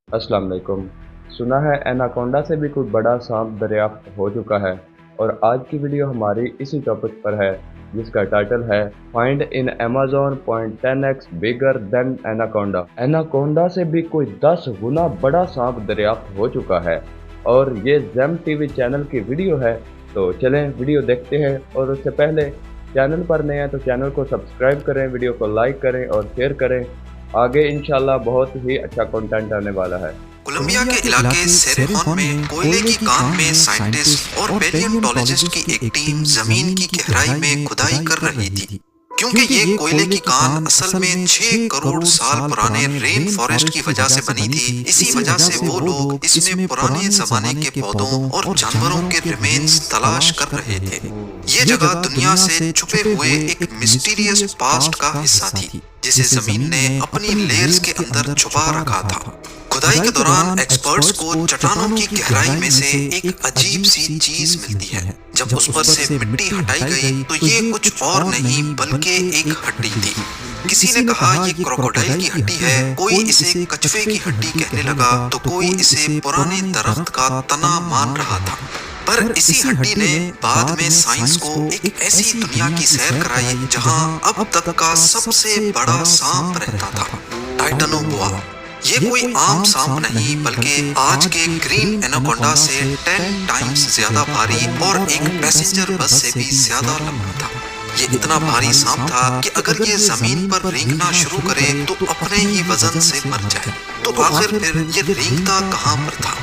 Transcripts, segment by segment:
अस्सलाम वालेकुम। सुना है एनाकोंडा से भी कोई बड़ा सांप दरियाफ्त हो चुका है और आज की वीडियो हमारी इसी टॉपिक पर है जिसका टाइटल है find in Amazon 10x bigger than anaconda. Anaconda से भी कोई 10 गुना बड़ा सांप दरियाफ्त हो चुका है और ये ज़ेम टीवी चैनल की वीडियो है। तो चलें वीडियो देखते हैं और उससे पहले चैनल पर नए हैं तो चैनल को सब्सक्राइब करें, वीडियो को लाइक करें और शेयर करें। आगे इंशाल्लाह बहुत ही अच्छा कंटेंट आने वाला है। कोलंबिया के इलाके सेरेहोन में कोयले की कान में साइंटिस्ट और पैलियोंटोलॉजिस्ट की एक टीम जमीन की गहराई में खुदाई कर रही थी। क्योंकि ये कोयले की कान असल में 6 करोड़ साल पुराने रेन फॉरेस्ट की वजह से बनी थी। इसी वजह से वो लोग इसमें पुराने जमाने के पौधों और जानवरों के रिमेन्स तलाश कर रहे थे। ये जगह दुनिया से छुपे हुए एक मिस्टीरियस पास्ट का हिस्सा थी जिसे जमीन ने अपनी लेयर्स के अंदर छुपा रखा था। खुदाई के दौरान एक्सपर्ट्स को चट्टानों की गहराई में से एक अजीब सी चीज मिलती है। जब उस पर से मिट्टी हटाई गई तो ये कुछ और नहीं बल्कि एक हड्डी थी। किसी ने कहा ये क्रोकोडाइल की हड्डी है, कोई इसे कछुए की हड्डी कहने लगा तो कोई इसे पुराने दरख्त का तना मान रहा था। पर इसी हड्डी ने बाद में साइंस को एक ऐसी दुनिया की सैर कराई जहां अब तक का सबसे बड़ा सांप रहता था, टाइटनोबोआ। ये कोई आम सांप नहीं बल्कि आज के ग्रीन एनाकोंडा से 10 टाइम्स ज्यादा भारी और एक पैसेंजर बस से भी ज्यादा लंबा था। ये इतना भारी सांप था कि अगर ये जमीन पर रेंगना शुरू करे तो अपने ही वजन से मर जाए। तो आखिर फिर ये रेंगता कहां पर था?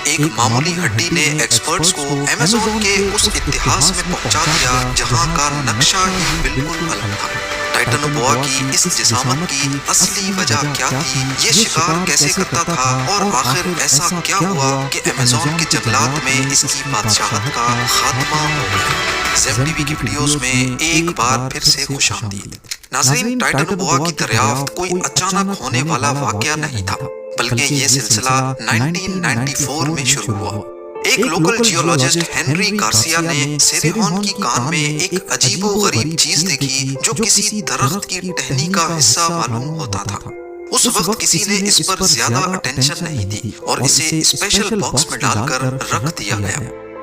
एक मामूली हड्डी ने एक्सपर्ट्स को अमेज़न के उस इतिहास में पहुंचा दिया जहां का नक्शा ही बिल्कुल अलग था। टाइटनोबोआ की इस जिसामत की असली वजह क्या थी, ये शिकार कैसे करता था और आखिर ऐसा क्या हुआ कि अमेज़न के जंगलात में इसकी बादशाहत का खात्मा हो गया। ज़ेम टीवी की वीडियोस में एक बार फिर से खुशामदीद। नाज़रीन, टाइटनोबोआ की दरियाफ्त कोई अचानक होने वाला वाकया नहीं था बल्कि ये सिलसिला 1994 में शुरू हुआ। एक लोकल जियोलॉजिस्ट हेनरी गार्सिया ने सेरेहोन की कान में एक अजीबोगरीब चीज देखी जो किसी दरख्त की टहनी का हिस्सा मालूम होता था। उस वक्त किसी ने इस पर ज्यादा अटेंशन नहीं दी और इसे स्पेशल बॉक्स में डालकर रख दिया गया।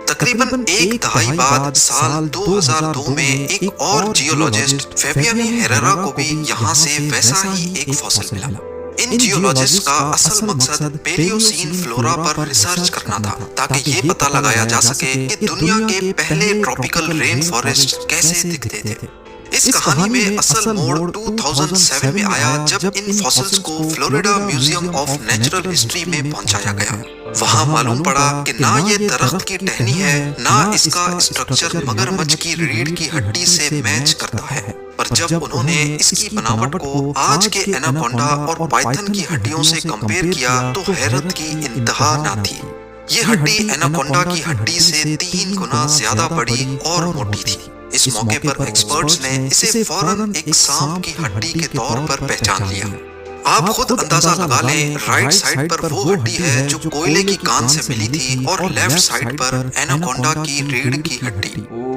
तकरीबन एक दहाई बाद साल 2002 में एक और जियोलॉजिस्ट फेबियानी हेरेरा को भी यहाँ से वैसा ही एक फॉसिल मिला। इन जियोलॉजिस्ट का असल मकसद पेलियोसीन फ्लोरा पर रिसर्च करना था ताकि ये पता लगाया जा सके कि दुनिया के पहले ट्रॉपिकल रेन फॉरेस्ट कैसे दिखते थे। इस कहानी में असल मोड़ 2007 में आया जब इन फॉसिल्स को Florida museum of natural history में पहुंचाया गया। वहां मालूम पड़ा कि ना ये दरख्त की टहनी है ना इसका स्ट्रक्चर मगरमच्छ की रीढ़ की हड्डी से मैच करता है। पर जब उन्होंने इसकी बनावट को आज के एनाकोंडा और पाइथन की हड्डियों से कंपेयर किया तो हैरत की इंतहा ना थी। ये हड्डी एनाकोंडा की हड्डी से 3 गुना ज्यादा बड़ी और मोटी थी। इस मौके पर एक्सपर्ट्स ने इसे फौरन एक सांप की हड्डी के तौर पर पहचान लिया। आप खुद अंदाजा लगा लें, राइट साइड पर वो हड्डी है जो कोयले की कान से मिली थी और लेफ्ट साइड पर एनाकोंडा की रीढ़ की हड्डी।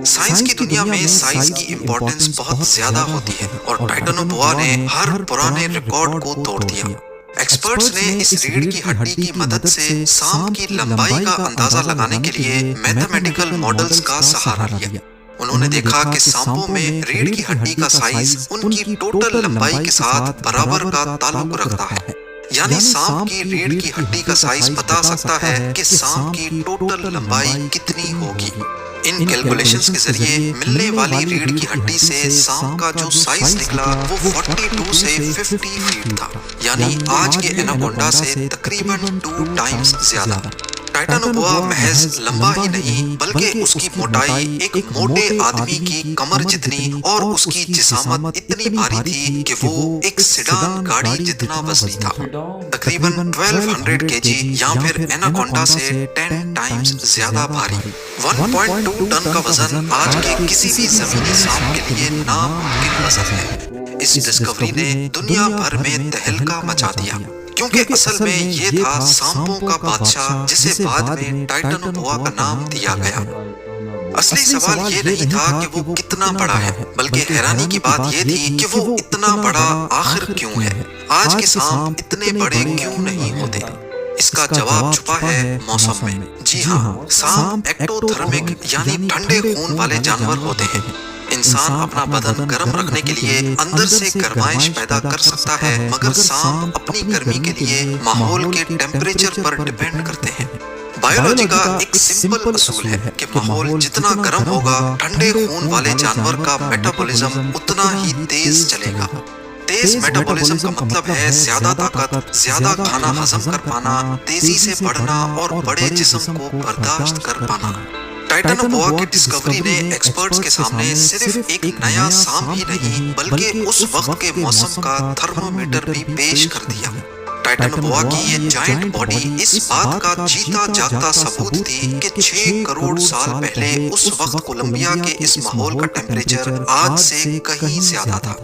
साइंस की दुनिया में साइज की इंपॉर्टेंस बहुत ज्यादा होती है और टाइटनोबोआ ने हर पुराने रिकॉर्ड को तोड़ दिया। एक्सपर्ट्स ने इस रीढ़ की हड्डी की मदद से सांप की लंबाई का अंदाजा लगाने के लिए मैथमेटिकल मॉडल्स का सहारा लिया। उन्होंने देखा कि सांपों में रीढ़ की हड्डी का साइज उनकी टोटल लंबाई के साथ बराबर का ताल्लुक रखता है। यानी सांप की रीढ़ की हड्डी का साइज बता सकता है कि सांप की टोटल लंबाई कितनी होगी। इन कैलकुलेशंस के जरिए मिलने वाली रीढ़ की हड्डी से सांप का जो साइज निकला वो 42 से 50 फीट था, यानी आज के एनाकोंडा से तकरीबन 2 टाइम्स ज्यादा। टाइटनोबोआ महज लंबा ही नहीं बल्कि उसकी मोटाई एक मोटे आदमी की कमर जितनी और उसकी जिसामत इतनी भारी थी कि वो एक सेडान गाड़ी जितना वजनी था, तकरीबन 1200 केजी या फिर एनाकोंडा से 10 टाइम्स ज्यादा भारी। 1.2 टन का वजन आज के किसी भी जमीनी सांप के लिए नामुमकिन वजन है। इस डिस्कवरी ने दुनिया भर में तहलका मचा दिया क्योंकि असल में ये था सांपों का बादशाह जिसे बाद में टाइटनोबोआ का नाम दिया गया। असली सवाल ये नहीं था कि वो कितना बड़ा है, बल्कि हैरानी की बात ये थी कि वो इतना बड़ा आखिर क्यों है। आज के सांप इतने बड़े क्यों नहीं होते। اس کا جواب چھپا ہے موسم میں۔ جی ہاں، سانپ ایکٹوتھرمک یعنی ٹھنڈے خون والے جانور ہوتے ہیں۔ انسان اپنا بدن گرم رکھنے کے لیے اندر سے گرمائش پیدا کر سکتا ہے، مگر سانپ اپنی گرمی کے لیے ماحول کے ٹیمپریچر پر ڈیپینڈ کرتے ہیں۔ بائیولوجی کا ایک سمپل اصول ہے کہ ماحول جتنا گرم ہوگا، ٹھنڈے خون والے جانور کا میٹابولزم اتنا ہی تیز چلے گا۔ تیز میٹابولزم کا مطلب ہے زیادہ طاقت، زیادہ کھانا ہضم کر پانا، تیزی سے بڑھنا اور بڑے جسم کو برداشت کر پانا۔ ٹائٹن بوا کی ڈسکوری نے ایکسپرٹس کے سامنے صرف ایک نیا سانپ ہی نہیں بلکہ اس وقت کے موسم کا تھرمومیٹر بھی پیش کر دیا۔ ٹائٹن بوا کی یہ جائنٹ باڈی اس بات کا جیتا جاگتا ثبوت تھی کہ 6 کروڑ سال پہلے اس وقت کولمبیا کے اس ماحول کا ٹیمپریچر آج سے کہیں زیادہ تھا۔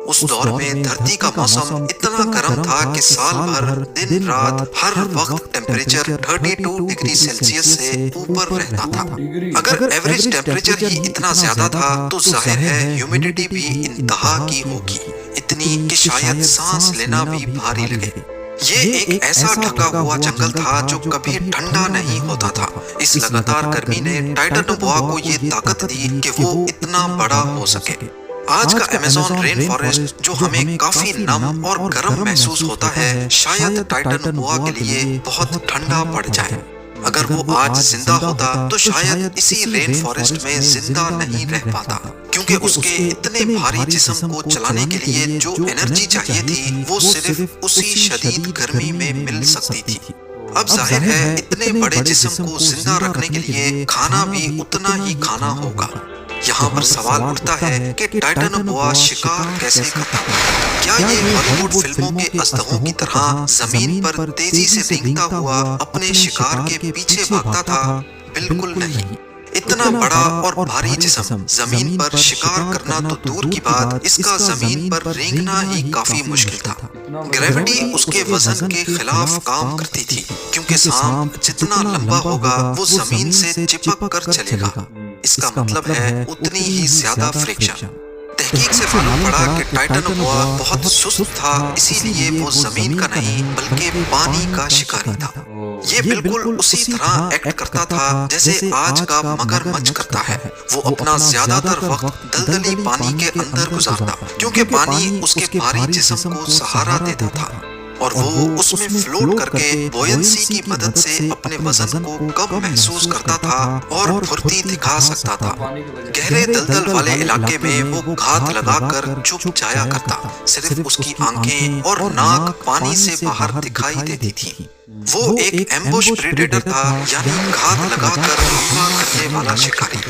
اس دور میں دھرتی کا موسم اتنا گرم تھا کہ سال بھر دن رات ہر وقت ٹیمپریچر 32 ڈگری سیلسیس سے اوپر رہتا تھا۔ اگر ایوریج ٹیمپریچر ہی اتنا زیادہ تھا تو ظاہر ہے ہیومیڈیٹی بھی انتہا کی ہوگی، اتنی کہ شاید سانس لینا بھی بھاری لگے۔ یہ ایک ایسا ڈھکا ہوا جنگل تھا جو کبھی ٹھنڈا نہیں ہوتا تھا۔ اس لگاتار گرمی نے ٹائٹن بوا کو یہ طاقت دی کہ وہ اتنا بڑا ہو سکے۔ آج کا ایمیزون رین فارسٹ جو ہمیں کافی نم اور گرم محسوس ہوتا ہے، شاید ٹائٹن بوا کے لیے بہت ٹھنڈا پڑ جائے۔ اگر وہ آج زندہ ہوتا تو شاید اسی رین فارسٹ میں زندہ نہیں رہ پاتا، کیونکہ اس کے اتنے بھاری جسم کو چلانے کے لیے جو انرجی چاہیے تھی وہ صرف اسی شدید گرمی میں مل سکتی تھی۔ اب ظاہر ہے اتنے بڑے جسم کو زندہ رکھنے کے لیے کھانا بھی اتنا ہی کھانا ہوگا۔ یہاں پر سوال اٹھتا ہے کہ ٹائٹن بوا شکار کیسے کرتا؟ کیا یہ ہالی ووڈ فلموں کے اژدہوں کی طرح زمین پر تیزی سے رینگتا ہوا اپنے شکار کے پیچھے بھاگتا تھا؟ بالکل نہیں۔ اتنا بڑا اور بھاری جسم زمین پر شکار کرنا تو دور کی بات، اس کا زمین پر رینگنا ہی کافی مشکل تھا۔ گریوٹی اس کے وزن کے خلاف کام کرتی تھی، کیونکہ سانپ جتنا لمبا ہوگا وہ زمین سے چپک کر چلے گا۔ اس کا مطلب ہے اتنی ہی زیادہ فریکشن۔ تحقیق سے معلوم پڑا کہ ٹائٹن بوا بہت سست تھا، اسی لیے وہ زمین کا نہیں بلکہ پانی کا شکاری تھا۔ یہ بالکل اسی طرح ایکٹ کرتا تھا جیسے آج کا مگر مچھ کرتا ہے۔ وہ اپنا زیادہ تر وقت دلدلی پانی کے اندر گزارتا، کیونکہ پانی اس کے بھاری جسم کو سہارا دیتا تھا اور وہ اس میں فلوٹ کر کے بوئنسی کی مدد سے اپنے وزن کو کم محسوس کرتا تھا اور پھرتی دکھا سکتا تھا۔ گہرے دلدل والے علاقے میں وہ گھات لگا کر چھپ جایا کرتا، صرف اس کی آنکھیں اور ناک پانی سے باہر دکھائی دیتی تھی۔ وہ ایک ایمبوش پریڈیٹر تھا، یعنی گھات لگا کر حملہ کرنے والا شکاری۔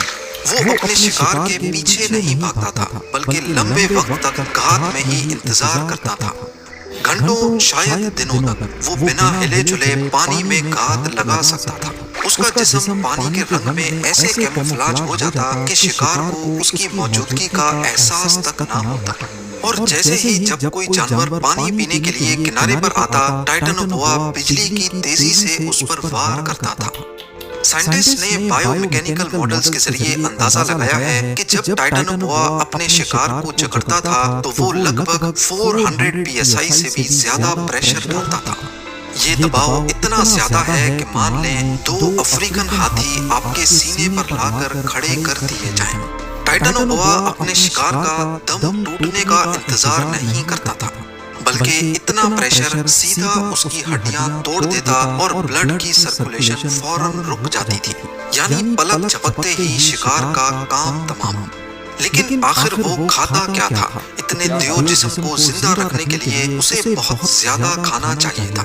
وہ اپنے شکار کے پیچھے نہیں بھاگتا تھا بلکہ لمبے وقت تک گھات میں ہی انتظار کرتا تھا۔ گھنٹوں شاید دنوں تک وہ بنا ہلے جلے پانی میں گھات لگا سکتا تھا۔ اس کا جسم پانی کے رنگ میں ایسے کیموفلاج ہو جاتا کہ شکار کو اس کی موجودگی کا احساس تک نہ ہوتا، اور جیسے ہی جب کوئی جانور پانی پینے کے لیے کنارے پر آتا، ٹائٹن بوا بجلی کی تیزی سے اس پر وار کرتا تھا۔ سائنٹسٹ نے بائیو میکینیکل ماڈلز کے ذریعے اندازہ لگایا ہے کہ جب ٹائٹن بوا اپنے شکار کو جکڑتا تھا تو وہ لگ بھگ 400 PSI سے بھی زیادہ پریشر ڈالتا تھا۔ یہ دباؤ اتنا زیادہ ہے کہ مان لیں 2 افریقن ہاتھی آپ کے سینے پر لا کر کھڑے کر دیے جائیں۔ ٹائٹن بوا اپنے شکار کا دم ٹوٹنے کا انتظار نہیں کرتا تھا، بلکہ اتنا پریشر سیدھا اس کی ہڈیاں توڑ دیتا اور بلڈ کی سرکولیشن فوراً رک جاتی تھی، یعنی پلک جھپکتے ہی شکار کا کام تمام۔ لیکن آخر وہ کھاتا کیا تھا؟ اتنے دیو جسم کو زندہ رکھنے کے لیے اسے بہت زیادہ کھانا چاہیے تھا۔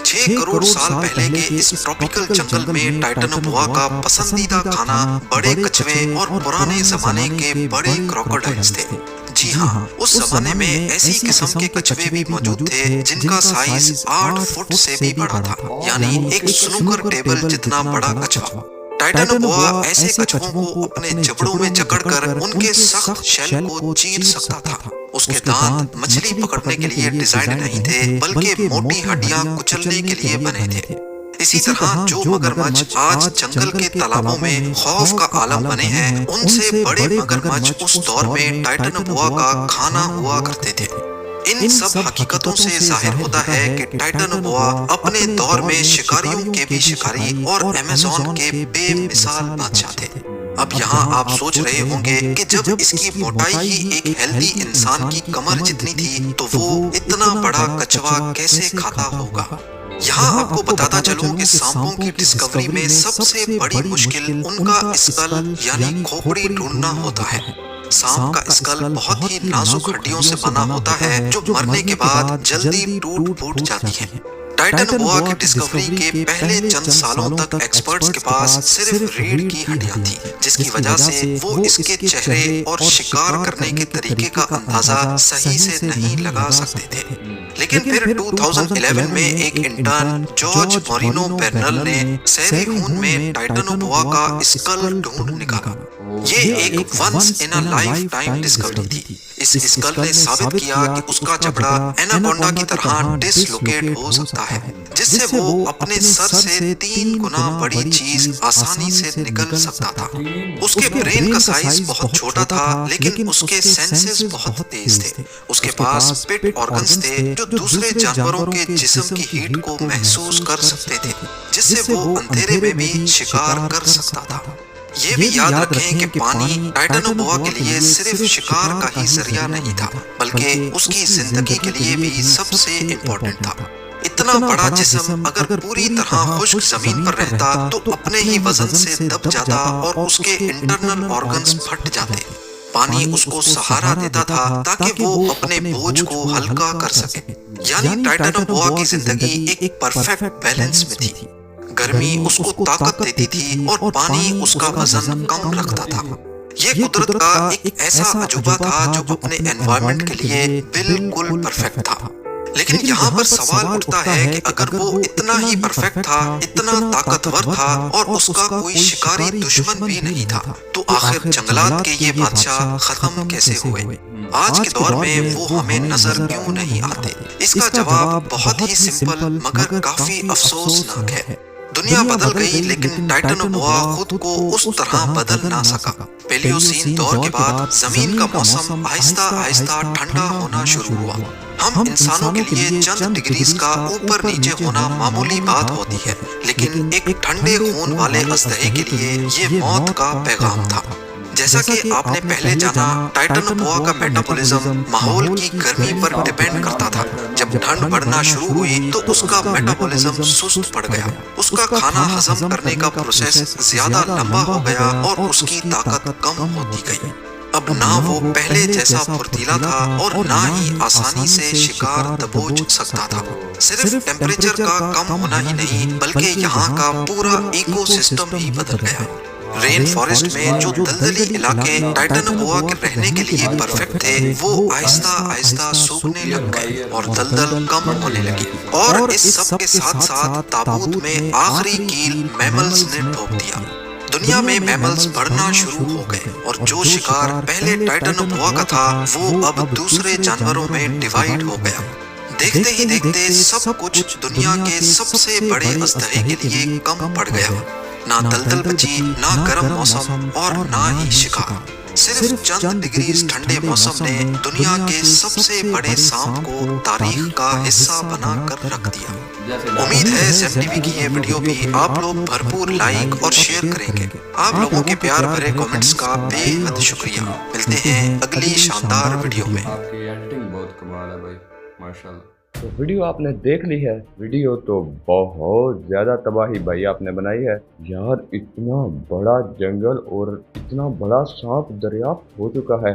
6 کروڑ سال پہلے کے اس ٹراپیکل جنگل میں ٹائٹن بوا کا پسندیدہ کھانا بڑے کچھوے اور پرانے زمانے کے بڑے کروکوڈائلز تھے۔ جی ہاں، اس زمانے میں ایسی قسم کے کچھوے بھی موجود تھے جن کا سائز 8 فٹ سے بھی بڑا تھا، یعنی ایک سنوکر ٹیبل جتنا بڑا کچھوا۔ ٹائٹن بوا ایسے کچھووں کو اپنے جبڑوں میں جکڑ کر ان کے سخت شیل کو چیر سکتا تھا۔ اس کے دانت مچھلی پکڑنے کے لیے ڈیزائن نہیں تھے بلکہ موٹی ہڈیاں کچلنے کے لیے بنے تھے۔ اسی طرح جو مگرمچھ آج جنگل کے تالابوں میں خوف کا عالم بنے ہیں، ان سے بڑے مگرمچھ اس دور میں ٹائٹن بوا کا کھانا ہوا کرتے تھے۔ इन सब हकीकतों से जाहिर होता है कि टाइटनोबोआ अपने दौर में शिकारियों के भी शिकारी और अमेज़न के बेमिसाल बादशाह थे। अब यहाँ आप सोच रहे होंगे कि जब इसकी मोटाई ही एक हेल्दी इंसान की कमर जितनी थी तो वो इतना बड़ा कछुआ कैसे खाता होगा। यहाँ आपको बताता चलूं कि सांपों की डिस्कवरी में सबसे बड़ी मुश्किल उनका स्कल यानी खोपड़ी ढूंढना होता है। सांप का स्कल बहुत ही नाजुक हड्डियों से बना होता है जो मरने के बाद जल्दी टूट फूट जाती है। टाइटनोबोआ की डिस्कवरी के पहले चंद सालों तक एक्सपर्ट्स के पास सिर्फ रीढ़ की हड्डियां थी, जिसकी वजह से वो इसके चेहरे और शिकार करने के तरीके का अंदाजा सही से नहीं लगा सकते थे। लेकिन फिर 2011 में एक इंटर्न जॉर्ज मॉरिनो बेर्नल ने सैरी खून में टाइटनोबोआ का स्कल ढूंढ निकाला। ये एक once in a lifetime discovery थी। इस स्कल ने साबित किया कि उसका जबड़ा एनाकोंडा की तरह डिसलोकेट हो सकता है, जिससे वो अपने सर से 3 गुना बड़ी चीज आसानी से निकल सकता था। उसके ब्रेन का साइज बहुत छोटा था, लेकिन उसके सेंसेस बहुत तेज थे। उसके पास पिट ऑर्गन्स थे जो दूसरे जानवरों के जिस्म की हीट को महसूस कर सकते थे, जिससे वो अंधेरे में भी शिकार कर सकता था। ये भी याद रखें कि पानी टाइटनोबोआ के लिए सिर्फ शिकार का ही जरिया नहीं था, बल्कि उसकी जिंदगी के लिए भी सबसे इम्पोर्टेंट था। इतना बड़ा जिस्म अगर पूरी तरह खुश्क जमीन पर रहता तो अपने ही वजन से दब जाता और उसके इंटरनल ऑर्गन्स फट जाते। पानी उसको सहारा देता था ताकि वो अपने बोझ को हल्का कर सके। यानी टाइटनोबोआ की जिंदगी एक परफेक्ट बैलेंस में थी। गर्मी उसको ताकत देती थी और पानी उसका वजन कम रखता था। ये कुदरत का एक ऐसा अजूबा था जो अपने एनवायरनमेंट के लिए बिल्कुल परफेक्ट था। लेकिन यहाँ पर सवाल उठता है कि अगर वो इतना ही परफेक्ट था, इतना ताकतवर था और उसका कोई शिकारी दुश्मन भी नहीं था, तो आखिर जंगलात के ये बादशाह खत्म कैसे हुए? आज के दौर में वो हमें नजर क्यों नहीं आते? इसका जवाब बहुत ही सिंपल मगर काफी अफसोसनाक है। दुनिया बदल गई, लेकिन टाइटनोबोआ खुद को उस तरह बदल ना सका। पेलियोसीन दौर के बाद जमीन का मौसम आहिस्ता आहिस्ता ठंडा होना शुरू हुआ। हम इंसानों के लिए चंद डिग्रीज का ऊपर नीचे होना मामूली बात होती है, लेकिन एक ठंडे खून वाले अजदहे के लिए ये मौत का पैगाम था। जैसा कि आपने पहले जाना, टाइटनोबोआ का मेटाबॉलिज्म माहौल की गर्मी पर डिपेंड करता था। जब ठंड बढ़ना शुरू हुई तो उसका मेटाबॉलिज्म सुस्त पड़ गया। उसका खाना हजम करने का प्रोसेस ज्यादा लंबा हो गया और उसकी ताकत कम होती गई। अब ना वो पहले जैसा फुर्तीला था और ना ही आसानी से शिकार दबोच सकता था। सिर्फ टेम्परेचर का कम होना ही नहीं, बल्कि यहाँ का पूरा इकोसिस्टम ही बदल गया। रेन फॉरेस्ट में जो दलदली इलाके टाइटनोबोआ के रहने के लिए परफेक्ट थे, वो आहिस्ता आहिस्ता सूखने लग गए और दलदल कम होने लगी। और इस सब के साथ साथ ताबूत में आखिरी कील मैमल्स ने ठोक दिया। दुनिया में मैमल्स बढ़ना शुरू हो गए और जो शिकार पहले टाइटनोबोआ का था वो अब दूसरे जानवरों में डिवाइड हो गया। देखते ही देखते सब कुछ दुनिया के सबसे बड़े अजदहे के लिए कम पड़ गया। ना दलदल बची, ना गर्म मौसम और ना ही शिकार। सिर्फ चंद डिग्री ठंडे मौसम ने दुनिया के सबसे बड़े सांप को तारीख का हिस्सा बनाकर रख दिया। उम्मीद है ज़ेम टीवी की ये वीडियो भी आप लोग भरपूर लाइक और शेयर करेंगे। आप लोगों के प्यार भरे कमेंट्स का बेहद शुक्रिया। मिलते हैं अगली शानदार वीडियो में। आपकी एक्टिंग बहुत कमाल है भाई, माशाल्लाह। तो वीडियो आपने देख ली है। वीडियो तो बहुत ज़्यादा तबाही भाई आपने बनाई है यार। इतना बड़ा जंगल और इतना बड़ा सांप दरियाफ्त हो चुका है,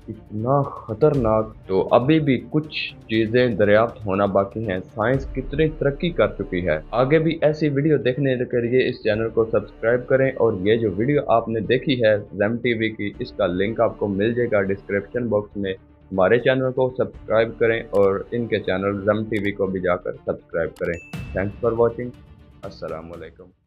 इतना खतरनाक। तो अभी भी कुछ चीज़ें दरियाफ्त होना बाकी हैं। साइंस कितनी तरक्की कर चुकी है। आगे भी ऐसी वीडियो देखने के लिए इस चैनल को सब्सक्राइब करें। और ये जो वीडियो आपने देखी है ज़ेम टीवी की, इसका लिंक आपको मिल जाएगा डिस्क्रिप्शन बॉक्स में। हमारे चैनल को सब्सक्राइब करें और इनके चैनल ज़ेम टीवी को भी जाकर सब्सक्राइब करें। Thanks for watching. अस्सलाम वालेकुम।